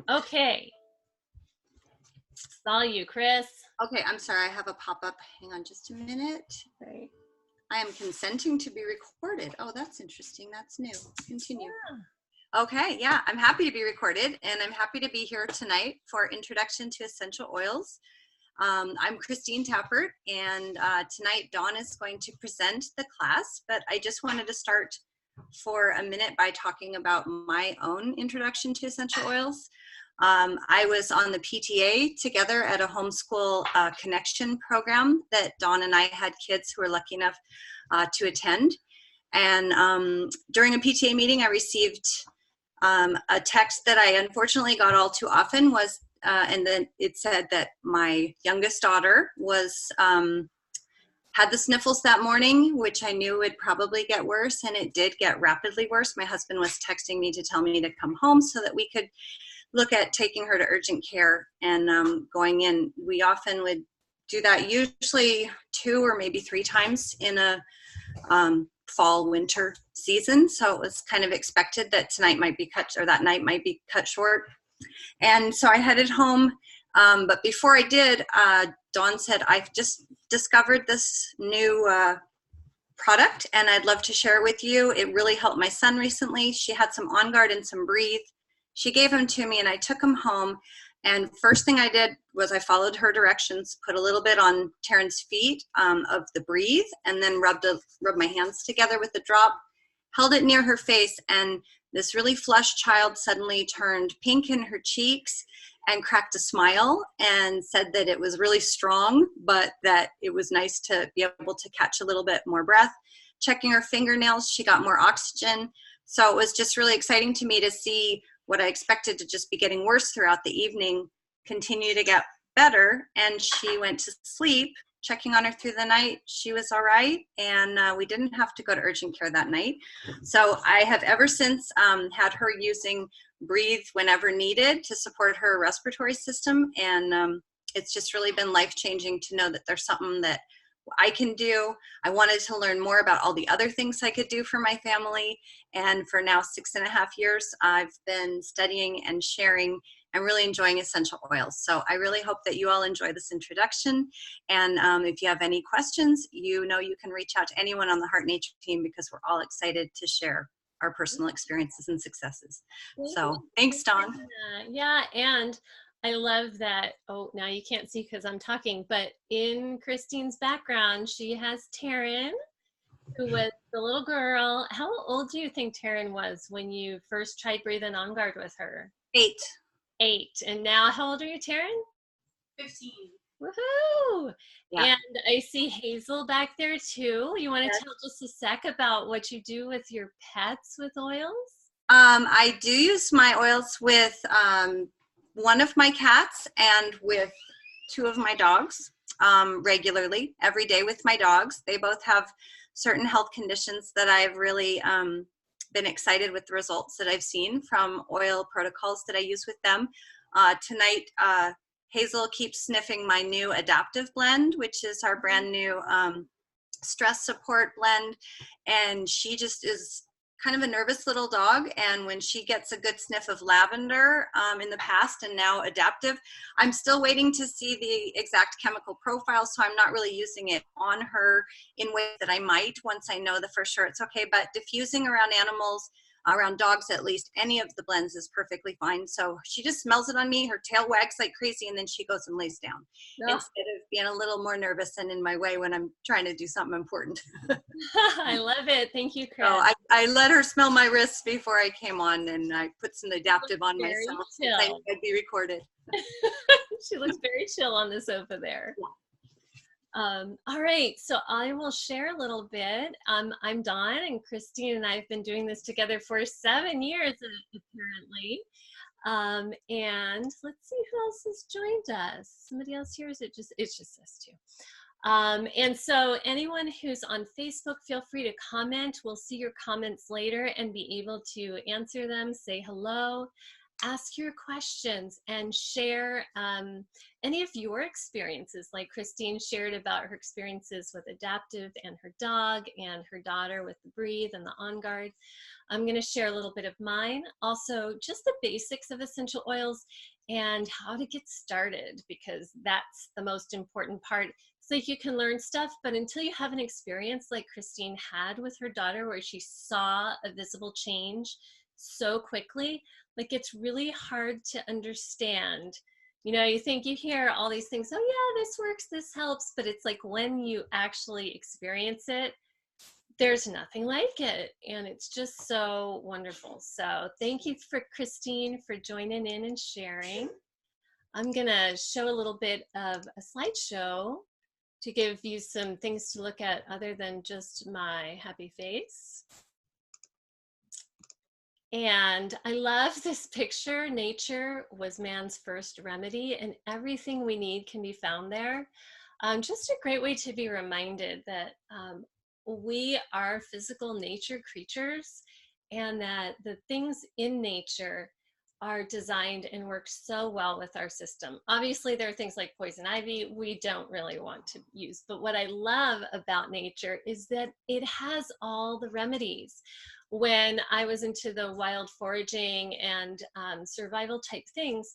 Okay. Saw you, Chris. Okay, I'm sorry, I have a pop-up. Hang on just a minute. Right. I am consenting to be recorded. Oh, that's interesting. That's new. Continue. Yeah. Okay, yeah, I'm happy to be recorded, and I'm happy to be here tonight for Introduction to Essential Oils. I'm Christine Tappert, and tonight Dawn is going to present the class, but I just wanted to start for a minute by talking about my own introduction to essential oils. I was on the PTA together at a homeschool connection program that Dawn and I had kids who were lucky enough to attend. And during a PTA meeting, I received a text that I unfortunately got all too often was, and then it said that my youngest daughter was had the sniffles that morning, which I knew would probably get worse, and it did get rapidly worse. My husband was texting me to tell me to come home so that we could look at taking her to urgent care and going in. We often would do that usually 2 or maybe 3 times in a fall winter season, so it was kind of expected that tonight might be cut, or that night might be cut short. And so I headed home, but before I did, Dawn said, I've just discovered this new product and I'd love to share it with you. It really helped my son recently. She had some On Guard and some Breathe. She gave them to me and I took them home, and first thing I did was I followed her directions, put a little bit on Taryn's feet of the Breathe, and then rubbed my hands together with the drop, held it near her face, and this really flushed child suddenly turned pink in her cheeks and cracked a smile and said that it was really strong, but that it was nice to be able to catch a little bit more breath. Checking her fingernails, she got more oxygen. So it was just really exciting to me to see what I expected to just be getting worse throughout the evening continue to get better. And she went to sleep. Checking on her through the night, she was all right, and we didn't have to go to urgent care that night. So I have ever since had her using Breathe whenever needed to support her respiratory system, and it's just really been life-changing to know that there's something that I can do. I wanted to learn more about all the other things I could do for my family, and for now 6.5 years, I've been studying and sharing. I'm really enjoying essential oils. So I really hope that you all enjoy this introduction. And if you have any questions, you know you can reach out to anyone on the Heart Nature team, because we're all excited to share our personal experiences and successes. So thanks, Dawn. Yeah, and I love that. Oh, now you can't see because I'm talking, but in Christine's background, she has Taryn, who was the little girl. How old do you think Taryn was when you first tried breathing On Guard with her? 8. 8. And now how old are you, Taryn? 15. Woohoo! Yeah. And I see Hazel back there too. You want to Yes. tell just a sec about what you do with your pets with oils? I do use my oils with one of my cats and with 2 of my dogs regularly, every day with my dogs. They both have certain health conditions that I've really been excited with the results that I've seen from oil protocols that I use with them. Tonight, Hazel keeps sniffing my new adaptive blend, which is our brand new stress support blend, and she just is kind of a nervous little dog, and when she gets a good sniff of lavender in the past and now adaptive, I'm still waiting to see the exact chemical profile, so I'm not really using it on her in ways that I might once I know for sure it's okay. But diffusing around animals, around dogs at least, any of the blends is perfectly fine. So she just smells it on me, her tail wags like crazy, and then she goes and lays down instead of being a little more nervous and in my way when I'm trying to do something important. I love it. Thank you, Chris. So I let her smell my wrists before I came on, and I put some adaptive on myself since I knew I'd be recorded. She looks very chill on the sofa there. Yeah. All right, so I will share a little bit. I'm Dawn, and Christine and I have been doing this together for 7 years, apparently. And let's see who else has joined us. Somebody else here? Is it just, it's just us 2. And so anyone who's on Facebook, feel free to comment. We'll see your comments later and be able to answer them, say hello, ask your questions, and share any of your experiences, like Christine shared about her experiences with adaptive and her dog, and her daughter with the Breathe and the On Guard. I'm going to share a little bit of mine, also just the basics of essential oils and how to get started, because that's the most important part. It's like you can learn stuff, but until you have an experience like Christine had with her daughter where she saw a visible change so quickly, like it's really hard to understand. You know, you think you hear all these things, oh yeah, this works, this helps, but it's like when you actually experience it, there's nothing like it, and it's just so wonderful. So thank you for Christine for joining in and sharing. I'm gonna show a little bit of a slideshow to give you some things to look at other than just my happy face. And I love this picture. Nature was man's first remedy, and everything we need can be found there. Just a great way to be reminded that we are physical nature creatures, and that the things in nature are designed and work so well with our system. Obviously, there are things like poison ivy we don't really want to use, but what I love about nature is that it has all the remedies. When I was into the wild foraging and survival type things,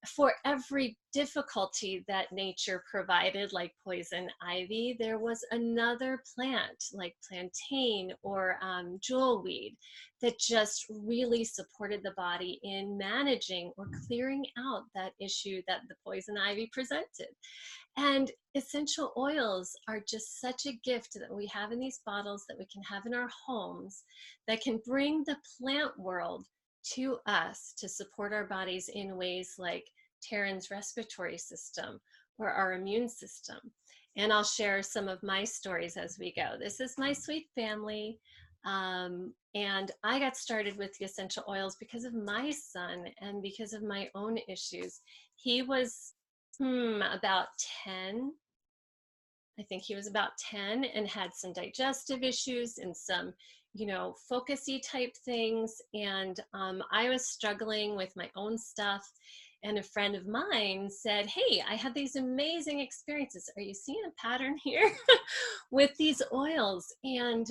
for every difficulty that nature provided, like poison ivy, there was another plant like plantain or jewelweed that just really supported the body in managing or clearing out that issue that the poison ivy presented. And essential oils are just such a gift that we have in these bottles that we can have in our homes that can bring the plant world to us to support our bodies in ways like Taryn's respiratory system or our immune system. And I'll share some of my stories as we go. This is my sweet family. And I got started with the essential oils because of my son and because of my own issues. He was about 10. I think he was about 10 and had some digestive issues and some, you know, focusy type things. And I was struggling with my own stuff. And a friend of mine said, hey, I had these amazing experiences. Are you seeing a pattern here with these oils? And,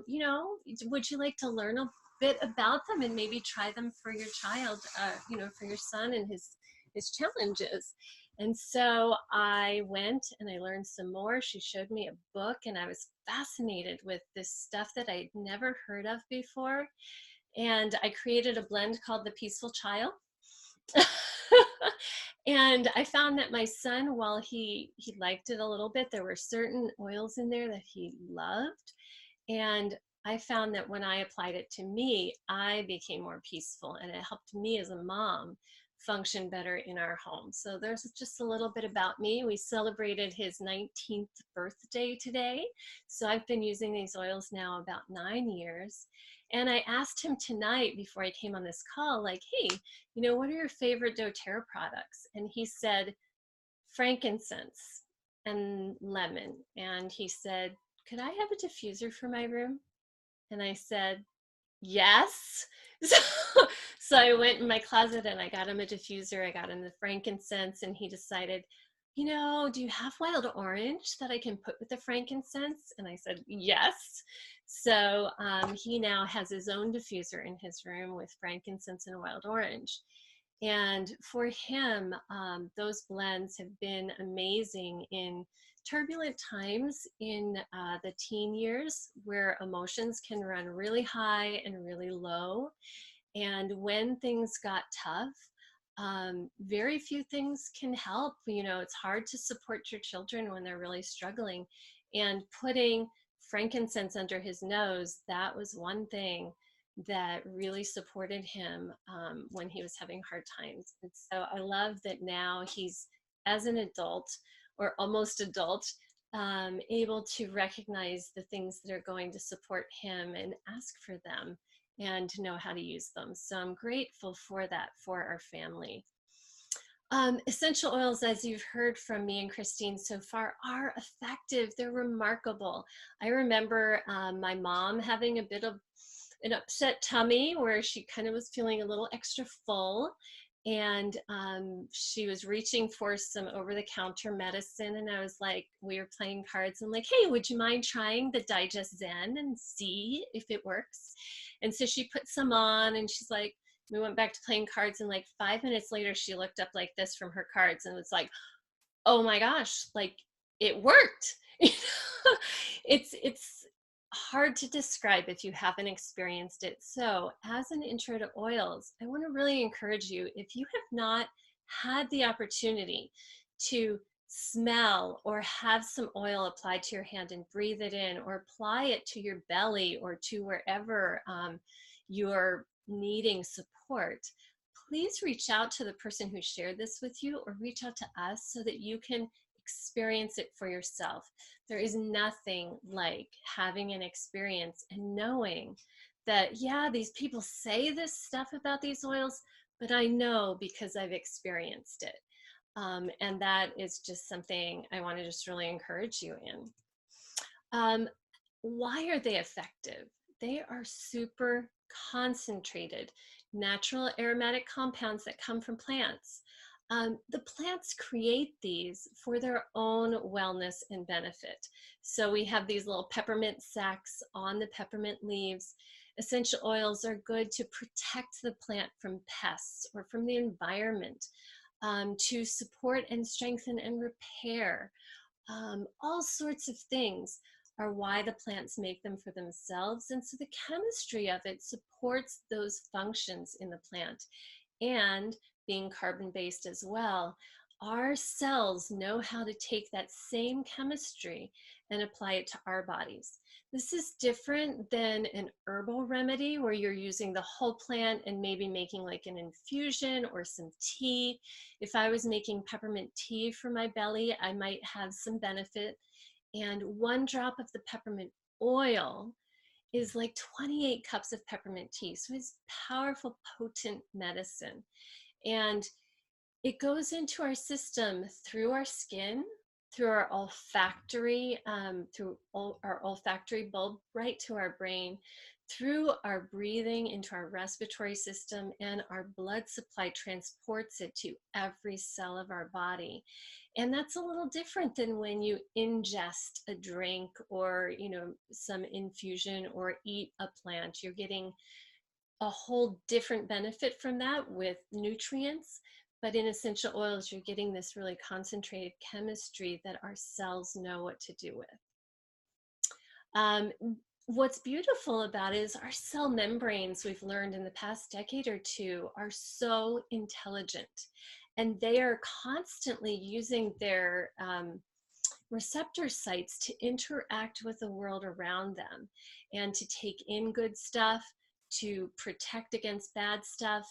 you know, would you like to learn a bit about them and maybe try them for your child, you know, for your son and his challenges? And so I went and I learned some more. She showed me a book and I was fascinated with this stuff that I'd never heard of before. And I created a blend called the Peaceful Child. And I found that my son, while he liked it a little bit, there were certain oils in there that he loved. And I found that when I applied it to me, I became more peaceful, and it helped me as a mom function better in our home. So there's just a little bit about me. We celebrated his 19th birthday today. So I've been using these oils now about 9 years. And I asked him tonight before I came on this call, like, hey, you know, what are your favorite doTERRA products? And he said, frankincense and lemon. And he said, could I have a diffuser for my room? And I said, yes. So I went in my closet and I got him a diffuser. I got him the frankincense, and he decided, you know, do you have wild orange that I can put with the frankincense? And I said, yes. So he now has his own diffuser in his room with frankincense and wild orange. And for him, those blends have been amazing in turbulent times in the teen years where emotions can run really high and really low. And when things got tough, very few things can help. You know, it's hard to support your children when they're really struggling. And putting frankincense under his nose, that was one thing that really supported him when he was having hard times. And so I love that now he's, as an adult or almost adult, able to recognize the things that are going to support him and ask for them and to know how to use them. So I'm grateful for that for our family. Essential oils, as you've heard from me and Christine so far, are effective. They're remarkable. I remember my mom having a bit of an upset tummy where she kind of was feeling a little extra full. And she was reaching for some over-the-counter medicine, and I was like, we were playing cards, and like, hey, would you mind trying the Digest Zen and see if it works? And so she put some on, and she's like, we went back to playing cards, and like 5 minutes later she looked up like this from her cards and was like, oh my gosh, like it worked. It's hard to describe if you haven't experienced it. So as an intro to oils, I want to really encourage you, if you have not had the opportunity to smell or have some oil applied to your hand and breathe it in, or apply it to your belly or to wherever you're needing support, please reach out to the person who shared this with you, or reach out to us so that you can experience it for yourself. There is nothing like having an experience and knowing that, yeah, these people say this stuff about these oils, but I know because I've experienced it. And that is just something I want to just really encourage you in. Why are they effective? They are super concentrated natural aromatic compounds that come from plants. The plants create these for their own wellness and benefit. So we have these little peppermint sacs on the peppermint leaves. Essential oils are good to protect the plant from pests or from the environment, to support and strengthen and repair. All sorts of things are why the plants make them for themselves. And so the chemistry of it supports those functions in the plant. And being carbon-based as well, our cells know how to take that same chemistry and apply it to our bodies. This is different than an herbal remedy where you're using the whole plant and maybe making like an infusion or some tea. If I was making peppermint tea for my belly, I might have some benefit. And 1 drop of the peppermint oil is like 28 cups of peppermint tea. So it's powerful, potent medicine. And it goes into our system through our skin, through our olfactory, our olfactory bulb, right to our brain, through our breathing into our respiratory system, and our blood supply transports it to every cell of our body. And that's a little different than when you ingest a drink or, some infusion or eat a plant. You're getting a whole different benefit from that with nutrients. But in essential oils, you're getting this really concentrated chemistry that our cells know what to do with. What's beautiful about it is our cell membranes, we've learned in the past decade or two, are so intelligent. And they are constantly using their receptor sites to interact with the world around them and to take in good stuff, to protect against bad stuff.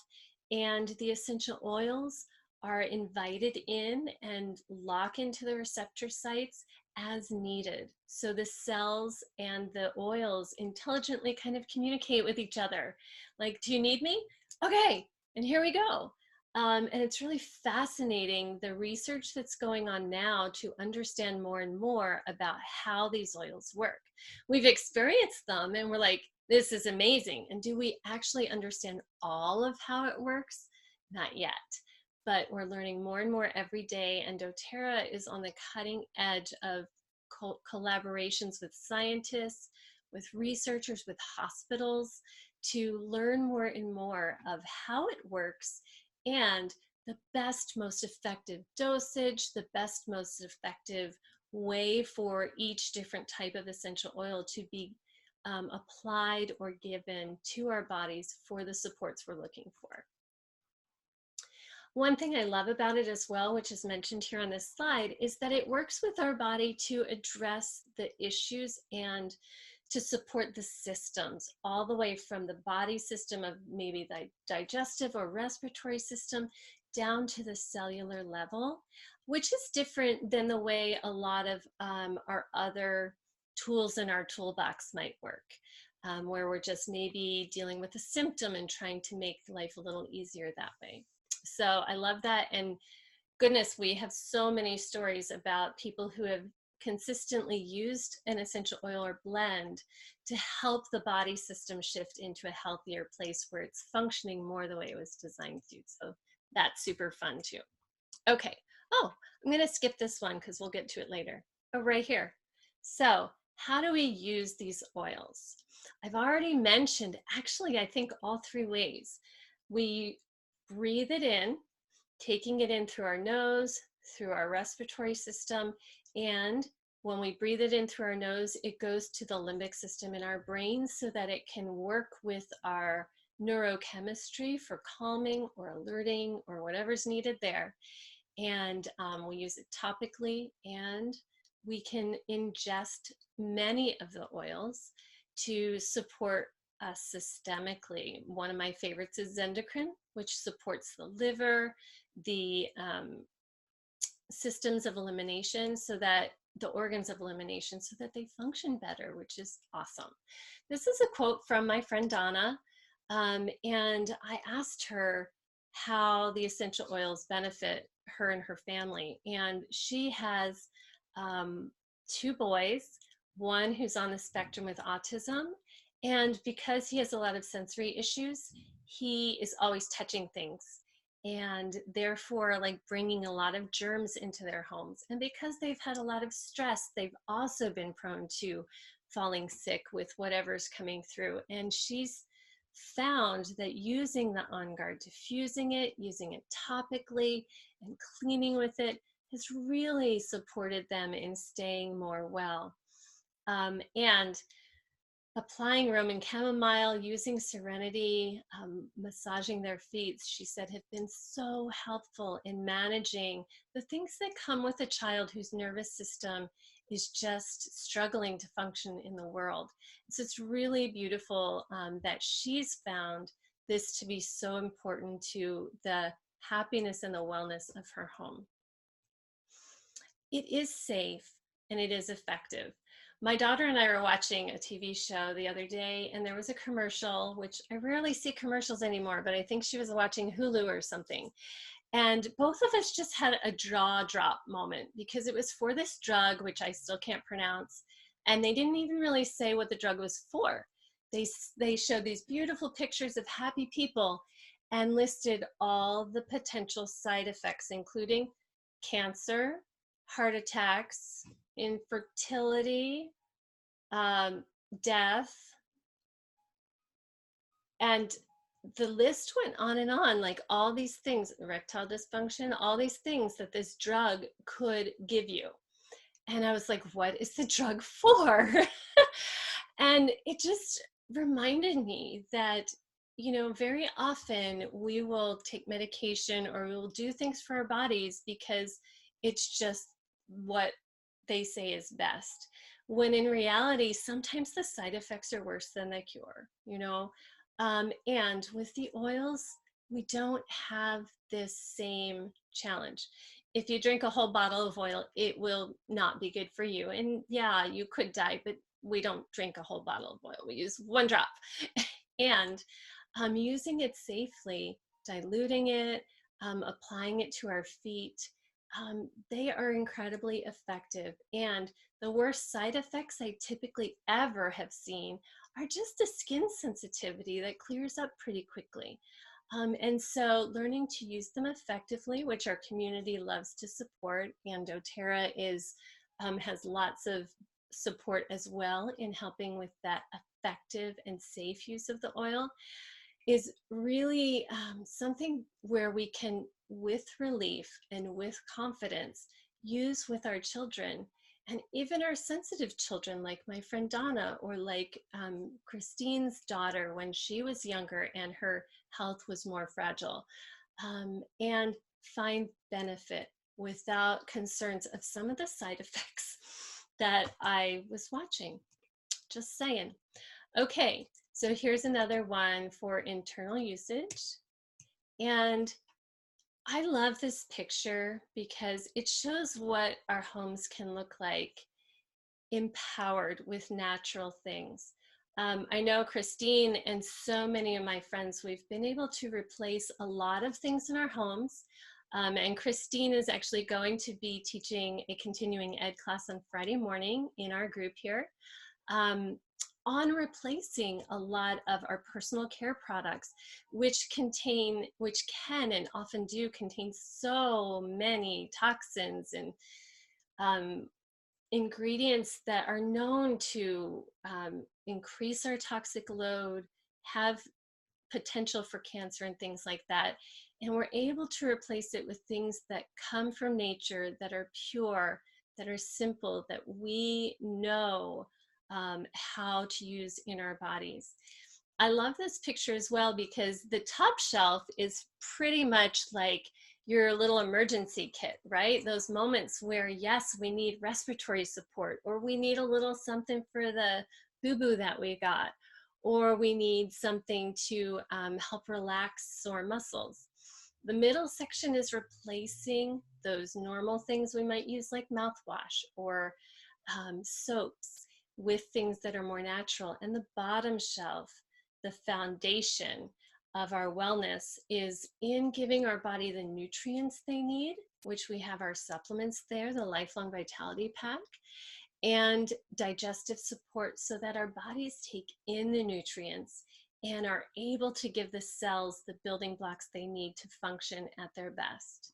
And the essential oils are invited in and lock into the receptor sites as needed. So the cells and the oils intelligently kind of communicate with each other. Like, do you need me? Okay, and here we go. And it's really fascinating, the research that's going on now to understand more and more about how these oils work. We've experienced them and we're like, this is amazing. And do we actually understand all of how it works? Not yet. But we're learning more and more every day, and doTERRA is on the cutting edge of collaborations with scientists, with researchers, with hospitals, to learn more and more of how it works and the best, most effective dosage, the best, most effective way for each different type of essential oil to be applied or given to our bodies for the supports we're looking for. One thing I love about it as well, which is mentioned here on this slide, is that it works with our body to address the issues and to support the systems, all the way from the body system of maybe the digestive or respiratory system down to the cellular level, which is different than the way a lot of our other tools in our toolbox might work, where we're just maybe dealing with a symptom and trying to make life a little easier that way. So I love that. And goodness, we have so many stories about people who have consistently used an essential oil or blend to help the body system shift into a healthier place where it's functioning more the way it was designed to. So That's super fun too. Okay. Oh, I'm going to skip this one because we'll get to it later. Oh, right here. So, how do we use these oils? I've already mentioned, actually, I think all three ways. We breathe it in, taking it in through our nose, through our respiratory system, and when we breathe it in through our nose, it goes to the limbic system in our brain so that it can work with our neurochemistry for calming or alerting or whatever's needed there. And we use it topically, and we can ingest many of the oils to support us systemically. One of my favorites is endocrine, which supports the liver, the systems of elimination, so that the organs of elimination, so that they function better, which is awesome. This is a quote from my friend Donna, and I asked her how the essential oils benefit her and her family. And she has two boys, one who's on the spectrum with autism. And because he has a lot of sensory issues, he is always touching things and therefore like bringing a lot of germs into their homes. And because they've had a lot of stress, they've also been prone to falling sick with whatever's coming through. And she's found that using the On Guard, diffusing it, using it topically, and cleaning with it has really supported them in staying more well. And applying Roman chamomile, using Serenity, massaging their feet, she said, have been so helpful in managing the things that come with a child whose nervous system is just struggling to function in the world. So it's really beautiful that she's found this to be so important to the happiness and the wellness of her home. It is safe and it is effective. My daughter and I were watching a TV show the other day, and there was a commercial, which I rarely see commercials anymore, but I think she was watching Hulu or something. And both of us just had a jaw drop moment because it was for this drug, which I still can't pronounce. And they didn't even really say what the drug was for. They showed these beautiful pictures of happy people and listed all the potential side effects, including cancer, heart attacks, infertility, death, and the list went on and on, like all these things, erectile dysfunction, all these things that this drug could give you. And I was like, what is the drug for? And it just reminded me that, you know, very often we will take medication or we will do things for our bodies because it's just what they say is best. When in reality, sometimes the side effects are worse than the cure, you know? And with the oils, we don't have this same challenge. If you drink a whole bottle of oil, it will not be good for you. And yeah, you could die, but we don't drink a whole bottle of oil. We use one drop. And using it safely, diluting it, applying it to our feet, they are incredibly effective. And the worst side effects I typically ever have seen are just a skin sensitivity that clears up pretty quickly. And so learning to use them effectively, which our community loves to support, and doTERRA has lots of support as well in helping with that effective and safe use of the oil, is really something where we can, with relief and with confidence, use with our children, and even our sensitive children, like my friend Donna, or like Christine's daughter when she was younger and her health was more fragile, and find benefit without concerns of some of the side effects that I was watching. Just saying. Okay, so here's another one for internal usage. And I love this picture because it shows what our homes can look like empowered with natural things. I know Christine and so many of my friends, we've been able to replace a lot of things in our homes. And Christine is actually going to be teaching a continuing ed class on Friday morning in our group here on replacing a lot of our personal care products, which can and often do contain so many toxins and ingredients that are known to increase our toxic load, have potential for cancer and things like that. And we're able to replace it with things that come from nature, that are pure, that are simple, that we know how to use in our bodies. I love this picture as well because the top shelf is pretty much like your little emergency kit, right? Those moments where, yes, we need respiratory support, or we need a little something for the boo-boo that we got, or we need something to help relax sore muscles. The middle section is replacing those normal things we might use like mouthwash or soaps with things that are more natural. And the bottom shelf, the foundation of our wellness, is in giving our body the nutrients they need, which we have our supplements there, the Lifelong Vitality Pack, and digestive support so that our bodies take in the nutrients and are able to give the cells the building blocks they need to function at their best.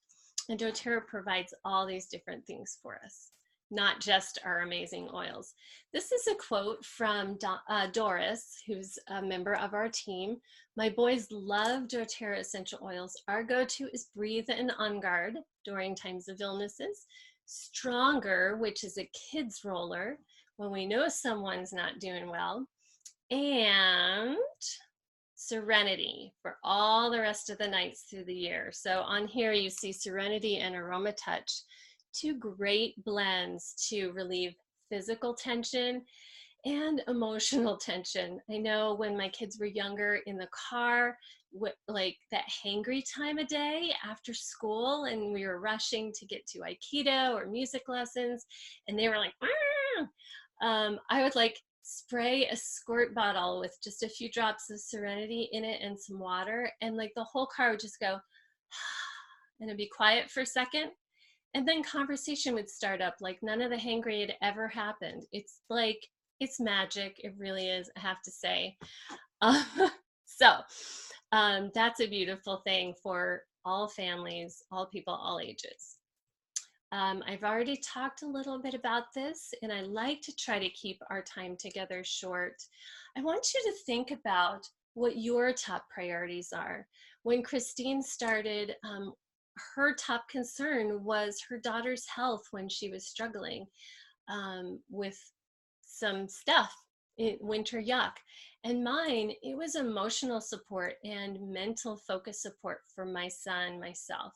And doTERRA provides all these different things for us, not just our amazing oils. This is a quote from Doris, who's a member of our team. My boys love doTERRA essential oils. Our go-to is Breathe and On Guard during times of illnesses. Stronger, which is a kid's roller when we know someone's not doing well. And Serenity for all the rest of the nights through the year. So on here you see Serenity and Aroma Touch, two great blends to relieve physical tension and emotional tension. I know when my kids were younger in the car, like that hangry time of day after school, and we were rushing to get to Aikido or music lessons, and they were like, I would like spray a squirt bottle with just a few drops of Serenity in it and some water, and like the whole car would just go, and it'd be quiet for a second. And then conversation would start up like none of the hangry had ever happened. It's like, it's magic. It really is, I have to say. That's a beautiful thing for all families, all people, all ages. I've already talked a little bit about this, and I like to try to keep our time together short. I want you to think about what your top priorities are. When Christine started, her top concern was her daughter's health when she was struggling with some stuff, winter yuck. And mine, it was emotional support and mental focus support for my son, myself.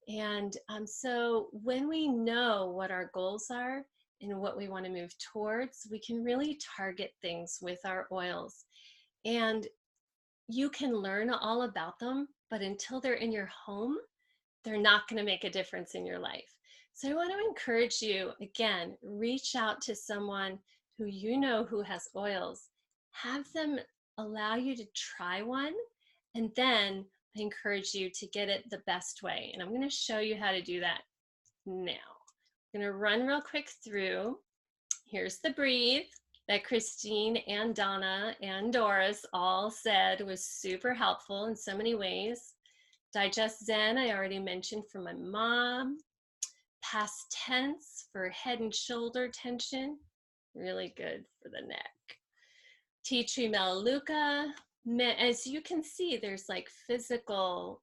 And so when we know what our goals are and what we want to move towards, we can really target things with our oils. And you can learn all about them, but until they're in your home, they're not going to make a difference in your life. So I want to encourage you, again, reach out to someone who you know who has oils. Have them allow you to try one, and then I encourage you to get it the best way. And I'm going to show you how to do that now. I'm going to run real quick through. Here's the Breathe that Christine and Donna and Doris all said was super helpful in so many ways. Digest Zen, I already mentioned from my mom. Past tense for head and shoulder tension, really good for the neck. Tea tree melaleuca. As you can see, there's like physical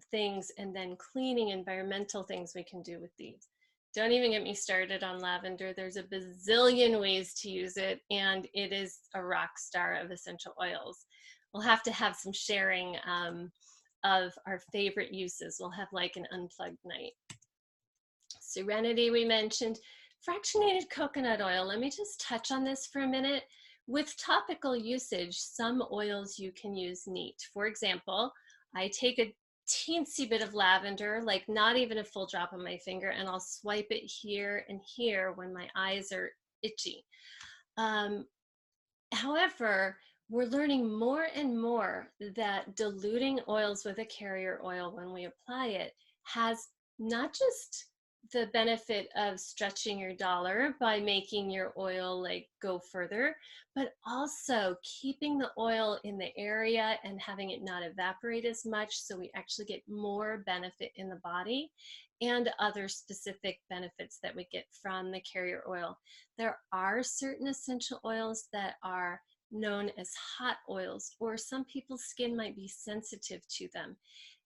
things and then cleaning environmental things we can do with these. Don't even get me started on lavender. There's a bazillion ways to use it, and it is a rock star of essential oils. We'll have to have some sharing of our favorite uses. We'll have like an unplugged night. Serenity we mentioned. Fractionated coconut oil. Let me just touch on this for a minute. With topical usage, some oils you can use neat. For example, I take a teensy bit of lavender, like not even a full drop on my finger, and I'll swipe it here and here when my eyes are itchy. However, we're learning more and more that diluting oils with a carrier oil when we apply it has not just the benefit of stretching your dollar by making your oil like go further, but also keeping the oil in the area and having it not evaporate as much, so we actually get more benefit in the body and other specific benefits that we get from the carrier oil. There are certain essential oils that are known as hot oils, or some people's skin might be sensitive to them.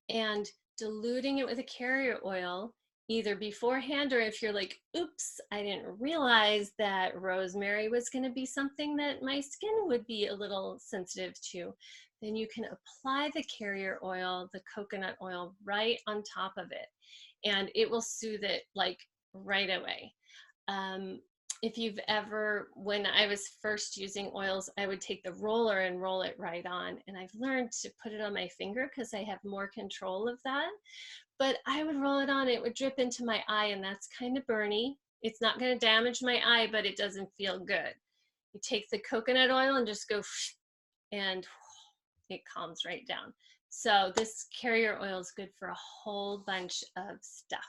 And diluting it with a carrier oil, either beforehand, or if you're like, oops, I didn't realize that rosemary was going to be something that my skin would be a little sensitive to, then you can apply the carrier oil, the coconut oil, right on top of it, and it will soothe it like right away. If you've ever, when I was first using oils, I would take the roller and roll it right on. And I've learned to put it on my finger because I have more control of that. But I would roll it on, it would drip into my eye, and that's kind of burny. It's not going to damage my eye, but it doesn't feel good. You take the coconut oil and just go, and it calms right down. So this carrier oil is good for a whole bunch of stuff.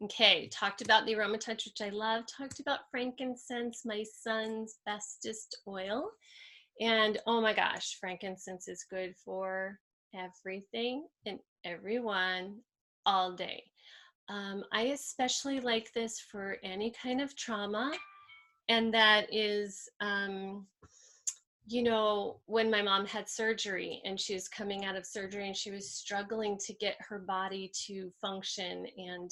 Okay, talked about the Aroma Touch, which I love. Talked about frankincense, my son's bestest oil. And oh my gosh, frankincense is good for everything and everyone all day. I especially like this for any kind of trauma. And that is, you know, when my mom had surgery and she was coming out of surgery and she was struggling to get her body to function and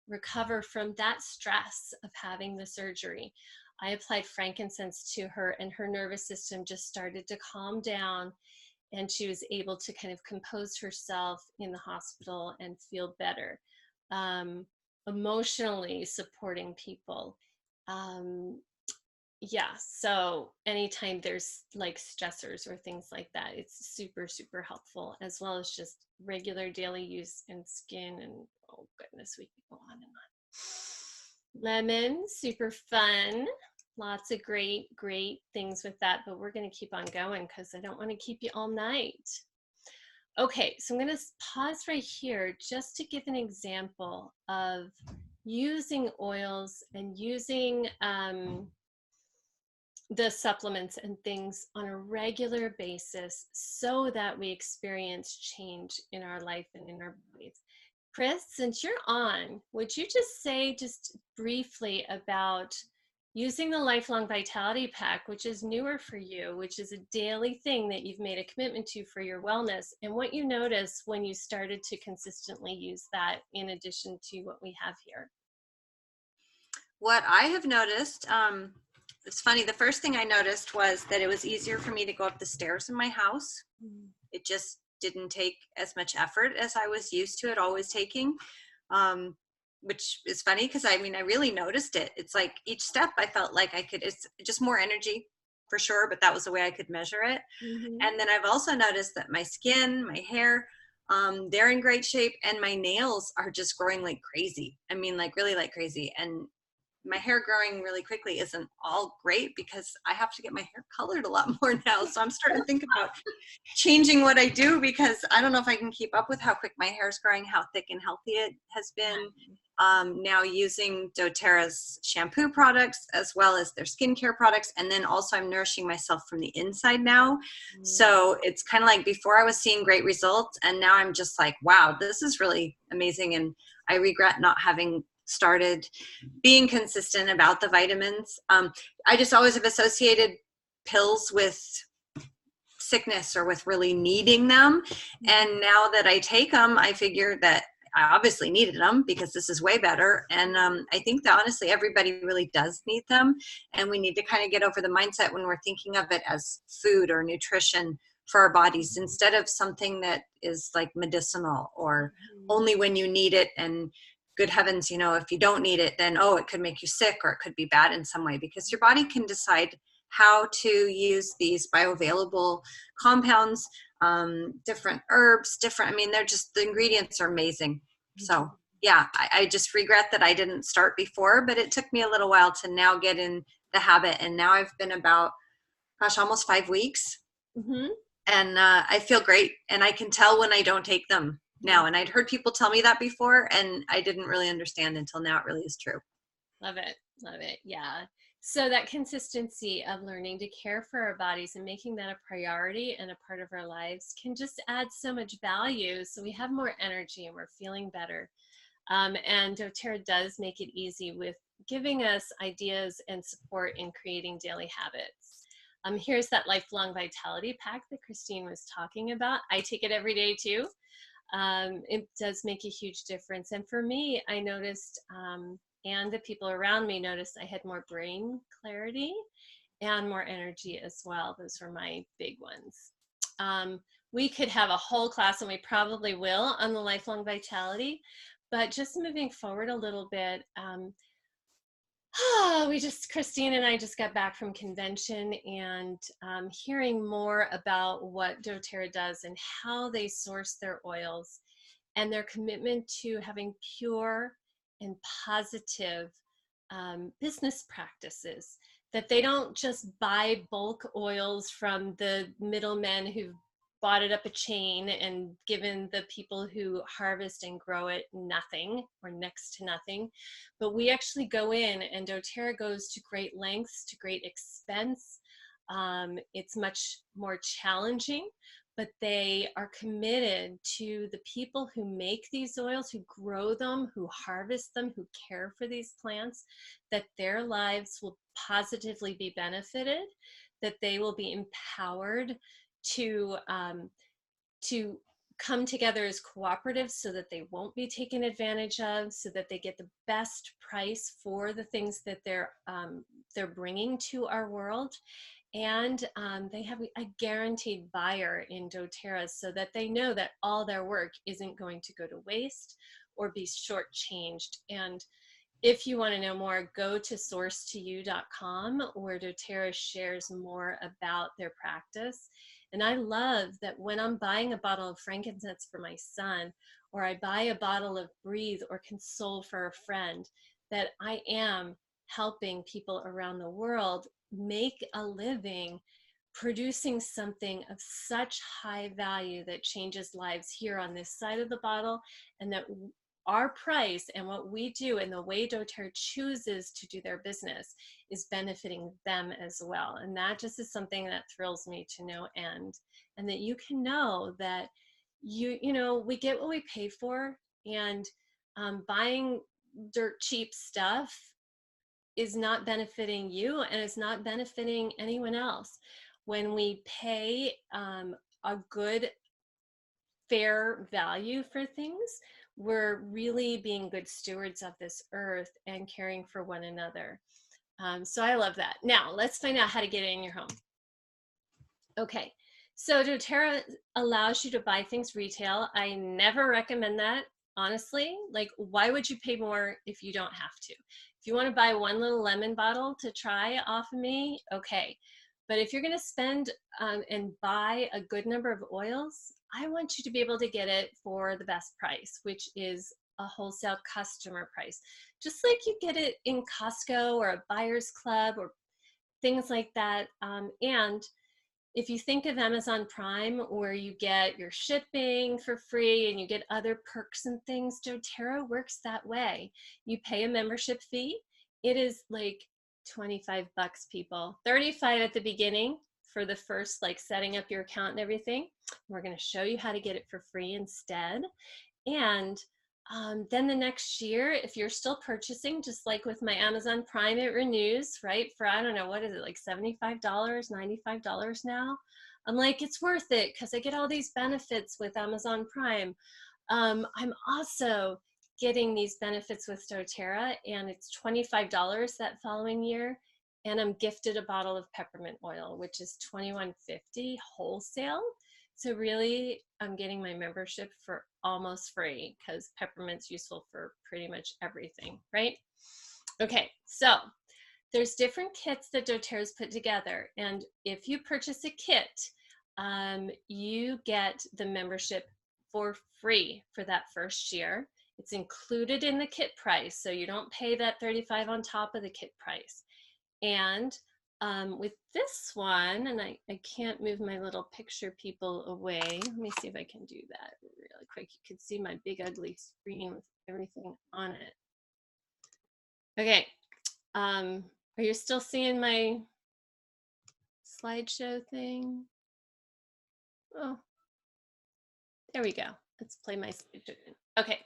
recover from that stress of having the surgery, I applied frankincense to her, and her nervous system just started to calm down, and she was able to kind of compose herself in the hospital and feel better. Emotionally supporting people. Yeah, so anytime there's like stressors or things like that, it's super, super helpful, as well as just regular daily use in skin. And oh goodness, we could go on and on. Lemon, super fun. Lots of great things with that, but we're going to keep on going because I don't want to keep you all night. Okay, so I'm going to pause right here just to give an example of using oils and using the supplements and things on a regular basis so that we experience change in our life and in our bodies. Chris, since you're on, would you just say just briefly about using the Lifelong Vitality Pack, which is newer for you, which is a daily thing that you've made a commitment to for your wellness, and what you noticed when you started to consistently use that in addition to what we have here? What I have noticed, it's funny, the first thing I noticed was that it was easier for me to go up the stairs in my house. It just didn't take as much effort as I was used to it always taking, which is funny because I mean, I really noticed it. It's like each step I felt like I could, it's just more energy for sure, but that was the way I could measure it. And then I've also noticed that my skin, my hair, they're in great shape, and my nails are just growing like crazy. I mean, like really like crazy. And my hair growing really quickly isn't all great because I have to get my hair colored a lot more now. So I'm starting to think about changing what I do, because I don't know if I can keep up with how quick my hair is growing, how thick and healthy it has been. Now using doTERRA's shampoo products as well as their skincare products. And then also I'm nourishing myself from the inside now. So it's kind of like before I was seeing great results, and now I'm just like, wow, this is really amazing. And I regret not having started being consistent about the vitamins. I just always have associated pills with sickness or with really needing them. And now that I take them, I figure that I obviously needed them because this is way better. And I think that honestly, everybody really does need them. And we need to kind of get over the mindset when we're thinking of it as food or nutrition for our bodies, instead of something that is like medicinal or only when you need it. And good heavens, you know, if you don't need it, then, oh, it could make you sick or it could be bad in some way, because your body can decide how to use these bioavailable compounds, different herbs, I mean, they're just, the ingredients are amazing. So yeah, I just regret that I didn't start before, but it took me a little while to now get in the habit. And now I've been about, gosh, almost 5 weeks. And I feel great. And I can tell when I don't take them. now. And I'd heard people tell me that before, and I didn't really understand until now it really is true. Love it. Love it. Yeah. So that consistency of learning to care for our bodies and making that a priority and a part of our lives can just add so much value. So we have more energy and we're feeling better. And doTERRA does make it easy with giving us ideas and support in creating daily habits. Here's that lifelong vitality pack that Christine was talking about. I take it every day too. It does make a huge difference. And for me, I noticed, and the people around me noticed, I had more brain clarity and more energy as well. Those were my big ones. We could have a whole class, and we probably will, on the lifelong vitality. But just moving forward a little bit, Christine and I just got back from convention, and hearing more about what doTERRA does and how they source their oils and their commitment to having pure and positive business practices, that they don't just buy bulk oils from the middlemen who've bought it up a chain and given the people who harvest and grow it nothing or next to nothing. But we actually go in, and doTERRA goes to great lengths, to great expense. It's much more challenging, but they are committed to the people who make these oils, who grow them, who harvest them, who care for these plants, that their lives will positively be benefited, that they will be empowered to come together as cooperatives so that they won't be taken advantage of, so that they get the best price for the things that they're bringing to our world. And they have a guaranteed buyer in doTERRA, so that they know that all their work isn't going to go to waste or be shortchanged. And if you want to know more, go to source2you.com, where doTERRA shares more about their practice. And I love that when I'm buying a bottle of frankincense for my son, or I buy a bottle of Breathe or Console for a friend, that I am helping people around the world make a living producing something of such high value that changes lives here on this side of the bottle, and that our price and what we do and the way doTERRA chooses to do their business is benefiting them as well. And that just is something that thrills me to no end. And that you can know that you know, we get what we pay for, and buying dirt cheap stuff is not benefiting you, and it's not benefiting anyone else. When we pay a good, fair value for things, we're really being good stewards of this earth and caring for one another. So I love that. Now let's find out how to get it in your home. Okay, so doTERRA allows you to buy things retail. I never recommend that, honestly. Like, why would you pay more if you don't have to? If you want to buy one little lemon bottle to try off of me, okay. But if you're going to spend and buy a good number of oils, I want you to be able to get it for the best price, which is a wholesale customer price. Just like you get it in Costco or a buyer's club or things like that. And if you think of Amazon Prime, where you get your shipping for free and you get other perks and things, doTERRA works that way. You pay a membership fee. It is like 25 bucks, people. 35 at the beginning for the first, like, setting up your account and everything. We're going to show you how to get it for free instead. And then the next year, if you're still purchasing, just like with my Amazon Prime, it renews, right? For, I don't know, what is it, like $75, $95 now? I'm like, it's worth it because I get all these benefits with Amazon Prime. I'm also getting these benefits with doTERRA, and it's $25 that following year. And I'm gifted a bottle of peppermint oil, which is $21.50 wholesale. So really, I'm getting my membership for almost free, because peppermint's useful for pretty much everything, right? Okay, so there's different kits that doTERRA's put together. And if you purchase a kit, you get the membership for free for that first year. It's included in the kit price, so you don't pay that $35 on top of the kit price. And with this one, and I can't move my little picture people away. Let me see if I can do that really quick. You can see my big ugly screen with everything on it. Okay, are you still seeing my slideshow thing? Oh, there we go. Let's play my slideshow. Okay,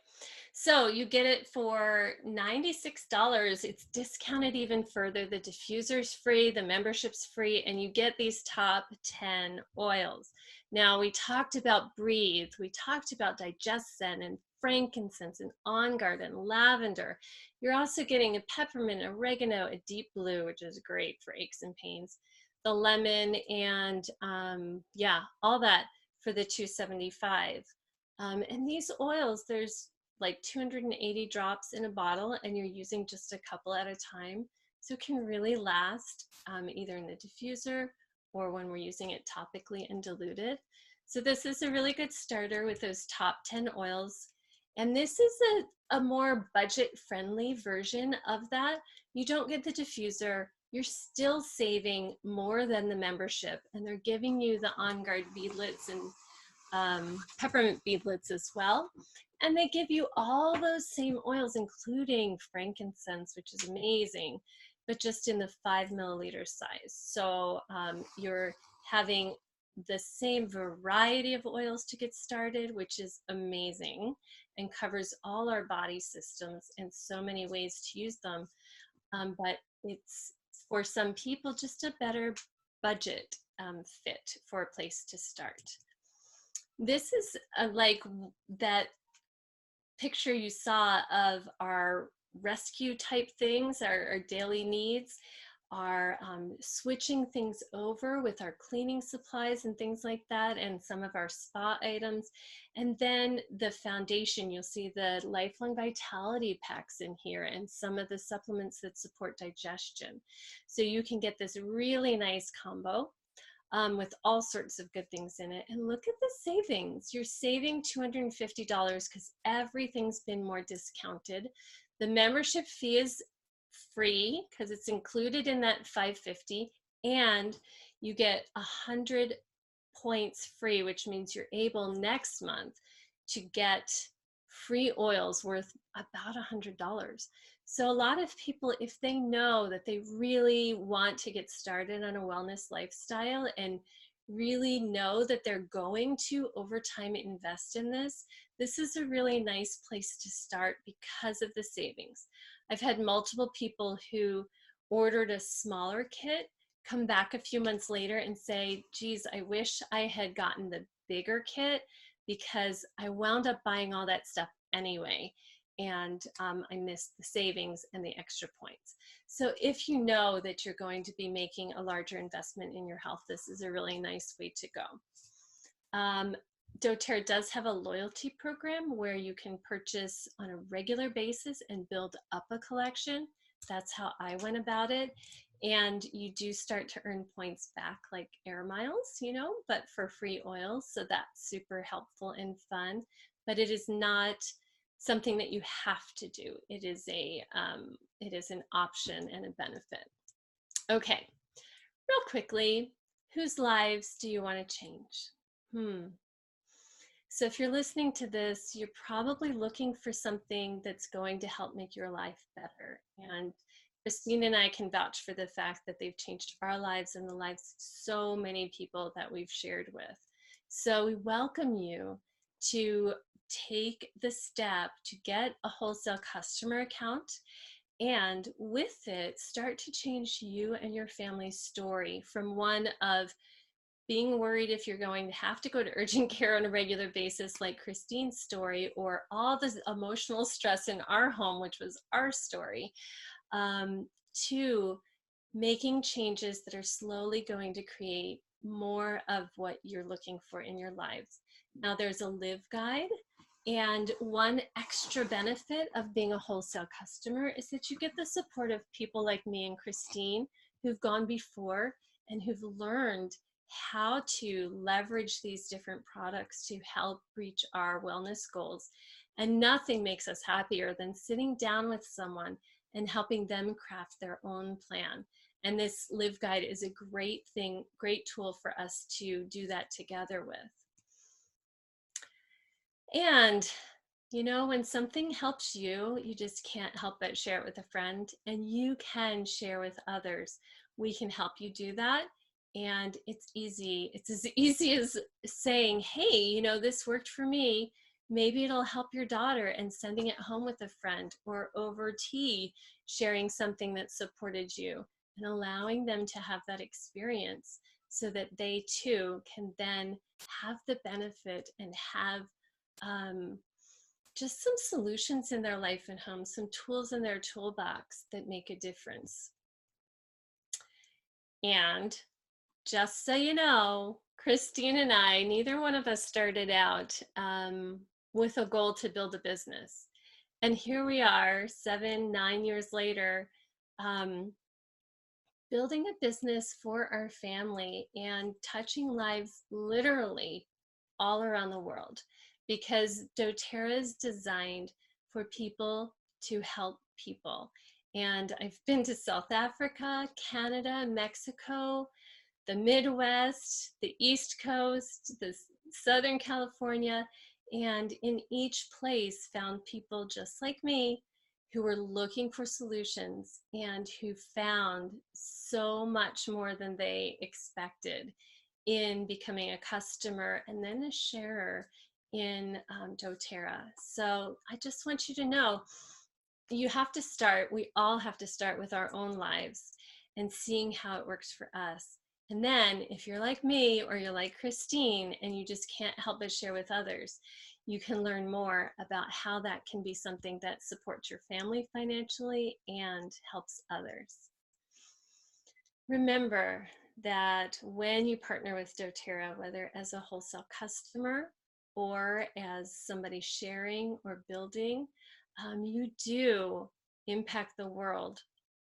so you get it for $96. It's discounted even further. The diffuser's free, the membership's free, and you get these top 10 oils. Now, we talked about Breathe, we talked about Digest Zen and frankincense and On Guard and lavender. You're also getting a peppermint, oregano, a deep blue, which is great for aches and pains, the lemon, and yeah, all that for the $275. And these oils, there's like 280 drops in a bottle, and you're using just a couple at a time. So it can really last either in the diffuser or when we're using it topically and diluted. So this is a really good starter with those top 10 oils. And this is a more budget-friendly version of that. You don't get the diffuser. You're still saving more than the membership, and they're giving you the On Guard beadlets and peppermint beadlets as well. And they give you all those same oils, including frankincense, which is amazing, but just in the 5 milliliter size. So you're having the same variety of oils to get started, which is amazing and covers all our body systems and so many ways to use them. But it's, for some people, just a better budget fit for a place to start. This is like that picture you saw of our rescue type things, our daily needs, our switching things over with our cleaning supplies and things like that, and some of our spa items. And then the foundation, you'll see the Lifelong Vitality packs in here and some of the supplements that support digestion. So you can get this really nice combo with all sorts of good things in it. And look at the savings. You're saving $250 because everything's been more discounted. The membership fee is free because it's included in that $550, and you get 100 points free, which means you're able next month to get free oils worth about $100. So a lot of people, if they know that they really want to get started on a wellness lifestyle and really know that they're going to over time invest in this, this is a really nice place to start because of the savings. I've had multiple people who ordered a smaller kit come back a few months later and say, geez, I wish I had gotten the bigger kit because I wound up buying all that stuff anyway. And I missed the savings and the extra points. So if you know that you're going to be making a larger investment in your health, this is a really nice way to go. doTERRA does have a loyalty program where you can purchase on a regular basis and build up a collection. That's how I went about it. And you do start to earn points back like air miles, you know, but for free oils. So that's super helpful and fun, but it is not something that you have to do. It is an option and a benefit. Okay, real quickly, whose lives do you want to change? So if you're listening to this, you're probably looking for something that's going to help make your life better. And Christine and I can vouch for the fact that they've changed our lives and the lives of so many people that we've shared with. So we welcome you to take the step to get a wholesale customer account, and with it, start to change you and your family's story from one of being worried if you're going to have to go to urgent care on a regular basis, like Christine's story, or all the emotional stress in our home, which was our story, to making changes that are slowly going to create more of what you're looking for in your lives. Now, there's a live guide, and one extra benefit of being a wholesale customer is that you get the support of people like me and Christine who've gone before and who've learned how to leverage these different products to help reach our wellness goals. And nothing makes us happier than sitting down with someone and helping them craft their own plan. And this Live Guide is a great thing, great tool for us to do that together with. And you know, when something helps you, you just can't help but share it with a friend, and you can share with others. We can help you do that. And it's easy. It's as easy as saying, hey, you know, this worked for me. Maybe it'll help your daughter, and sending it home with a friend, or over tea, sharing something that supported you and allowing them to have that experience so that they too can then have the benefit and have just some solutions in their life and home, some tools in their toolbox that make a difference. And just so you know, Christine and I, neither one of us started out with a goal to build a business. And here we are, 7-9 years later, building a business for our family and touching lives literally all around the world, because doTERRA is designed for people to help people. And I've been to South Africa, Canada, Mexico, the Midwest, the East Coast, the Southern California, and in each place found people just like me who were looking for solutions and who found so much more than they expected in becoming a customer and then a sharer in doTERRA. So I just want you to know, you have to start, we all have to start with our own lives and seeing how it works for us. And then if you're like me or you're like Christine and you just can't help but share with others, you can learn more about how that can be something that supports your family financially and helps others. Remember that when you partner with doTERRA, whether as a wholesale customer or as somebody sharing or building, you do impact the world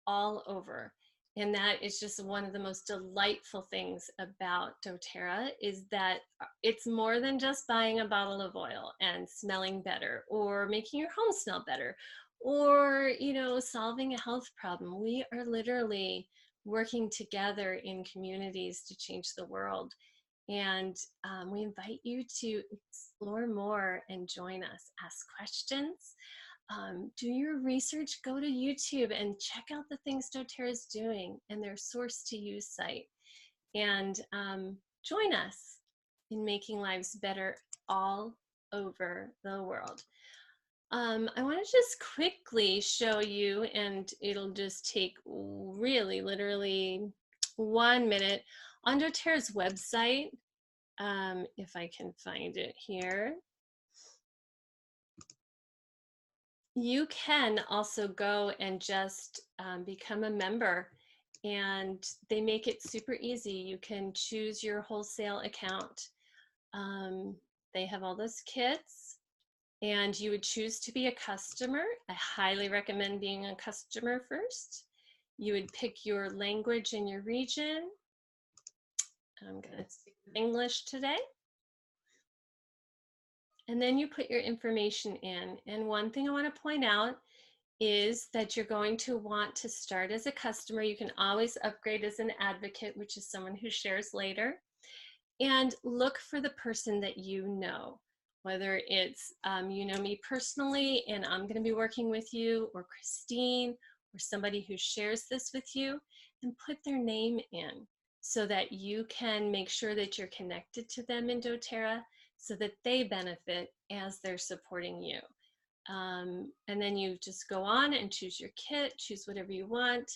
all over. And that is just one of the most delightful things about doTERRA, is that it's more than just buying a bottle of oil and smelling better, or making your home smell better, or, you know, solving a health problem. We are literally working together in communities to change the world. And we invite you to explore more and join us, ask questions. Do your research, go to YouTube and check out the things doTERRA is doing and their source to use site, and join us in making lives better all over the world. I want to just quickly show you, and it'll just take really literally 1 minute, on doTERRA's website, if I can find it here. You can also go and just become a member, and they make it super easy. You can choose your wholesale account. They have all those kits, and you would choose to be a customer. I highly recommend being a customer first. You would pick your language and your region. I'm going to speak English today. And then you put your information in. And one thing I want to point out is that you're going to want to start as a customer. You can always upgrade as an advocate, which is someone who shares later. And look for the person that you know, whether it's you know me personally and I'm going to be working with you, or Christine, or somebody who shares this with you, and put their name in so that you can make sure that you're connected to them in doTERRA, so that they benefit as they're supporting you. And then you just go on and choose your kit, choose whatever you want,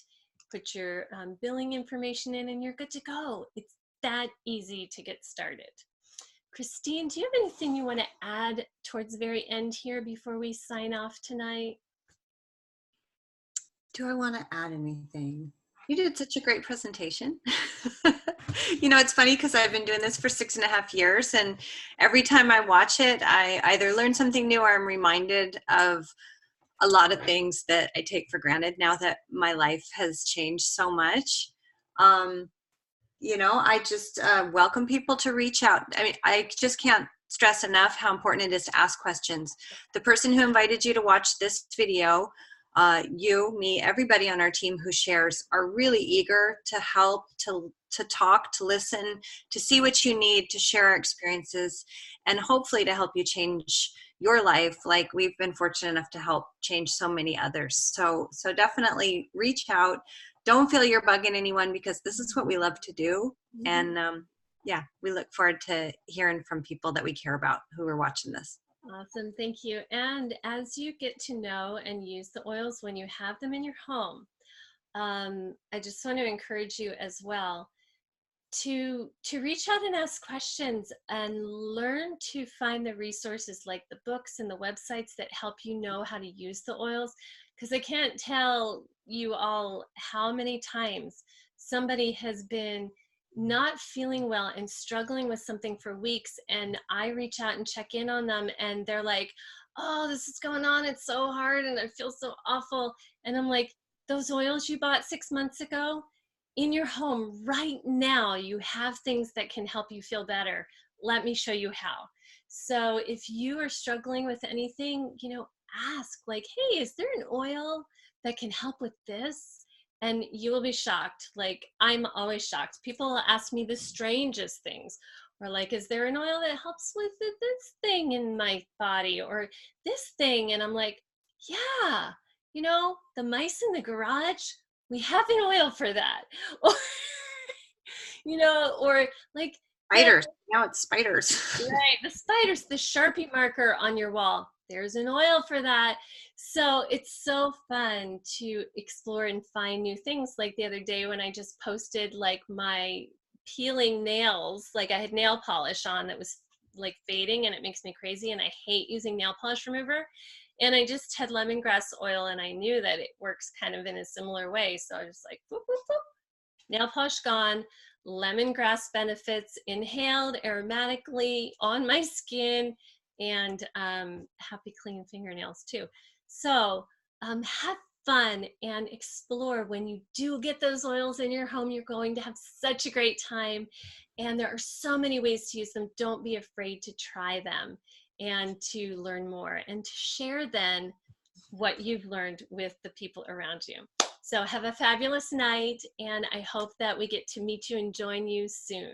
put your billing information in, and you're good to go. It's that easy to get started. Christine, do you have anything you want to add towards the very end here before we sign off tonight? Do I want to add anything? You did such a great presentation. You know, it's funny because I've been doing this for 6.5 years, and every time I watch it, I either learn something new or I'm reminded of a lot of things that I take for granted now that my life has changed so much. You know, I just welcome people to reach out. I mean, I just can't stress enough how important it is to ask questions. The person who invited you to watch this video you, me, everybody on our team who shares are really eager to help, to talk, to listen, to see what you need, to share our experiences, and hopefully to help you change your life like we've been fortunate enough to help change so many others. So definitely reach out. Don't feel you're bugging anyone, because this is what we love to do. And yeah, we look forward to hearing from people that we care about who are watching this. Awesome, thank you. And as you get to know and use the oils when you have them in your home, I just want to encourage you as well to reach out and ask questions and learn to find the resources like the books and the websites that help you know how to use the oils. Because I can't tell you all how many times somebody has been not feeling well and struggling with something for weeks, and I reach out and check in on them and they're like, oh, this is going on, it's so hard and I feel so awful. And I'm like, those oils you bought 6 months ago, in your home right now, you have things that can help you feel better. Let me show you how. So if you are struggling with anything, ask like, hey, is there an oil that can help with this? And you will be shocked. Like, I'm always shocked. People ask me the strangest things, or like, is there an oil that helps with this thing in my body or this thing? And I'm like, yeah, the mice in the garage, we have an oil for that. Or, or like, Spiders. Now it's spiders. right, the spiders, the Sharpie marker on your wall, there's an oil for that. So it's so fun to explore and find new things. Like the other day when I just posted like my peeling nails, like I had nail polish on that was like fading and it makes me crazy and I hate using nail polish remover. And I just had lemongrass oil and I knew that it works kind of in a similar way. So I was just like, boop, boop, boop. Nail polish gone, lemongrass benefits inhaled aromatically on my skin, and happy clean fingernails too. So have fun and explore. When you do get those oils in your home, you're going to have such a great time. And there are so many ways to use them. Don't be afraid to try them and to learn more and to share then what you've learned with the people around you. So have a fabulous night, and I hope that we get to meet you and join you soon.